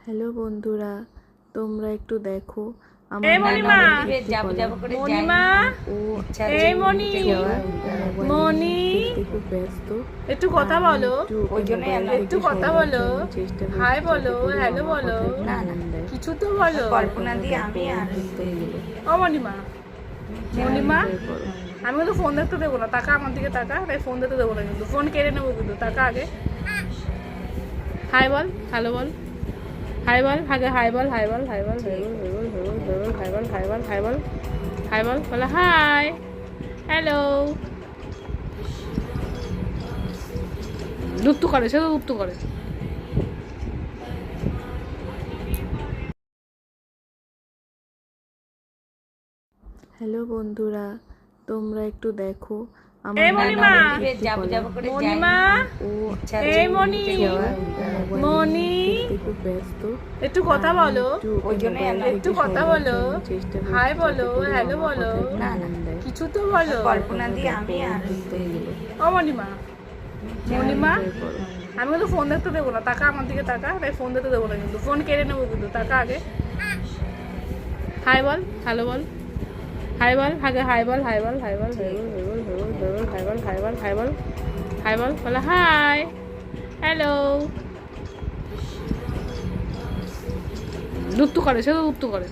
Hello বন্ধুরা, তোমরা একটু দেখো এই মণিমা, মণিমা এই মণি, মণি, খুব ব্যস্ত। একটু কথা বলো, একটু কথা বলো, হাই বলো, হ্যালো বলো, কিছু তো বলো। কল্পনা দিয়ে আমি আর ও মণিমা, মণিমা, আমি কিন্তু ফোন দেখতে দেবো না। টাকা আমার দিকে টাকা, তাই ফোন দেখতে দেবো না, কিন্তু ফোন কেড়ে নেবো কিন্তু। টাকা আগে হাই বল, হ্যালো বল, হাই বল, আগে হাই বল, হাই বল, হাই বল, হাই বল, হাই বল, হাই বল, হাই বল, হাই বল, বলে হাই, হ্যালো। দুত্তু করে, সে তো দুত্তু করে। হ্যালো বন্ধুরা, তোমরা একটু দেখো এই মণিমা, করে মণিমা, এই মণি, মণি, খুব ব্যস্ত। একটু কথা বলো, ওই জন্যই একটু কথা বলো, হাই বলো, হ্যালো বলো, কিছু তো বলো। কল্পনা দিয়ে আমি আর ও মণিমা, মণিমা, আমি কিন্তু ফোন দেখতে দেবো না। টাকা আমার দিকে টাকা, তাই ফোন দেখতে দেবো না, কিন্তু ফোন কেড়ে নেবো কিন্তু। টাকা আগে হাই বল, হ্যালো বল, হাই বল, আগে হাই বল, হাই বল, হাই বল, হাই বল, হাই বল, হাই বল, হাই বল, হাই বল, বলে হাই, হ্যালো। দুত্তু করে, সে তো দুত্তু করে।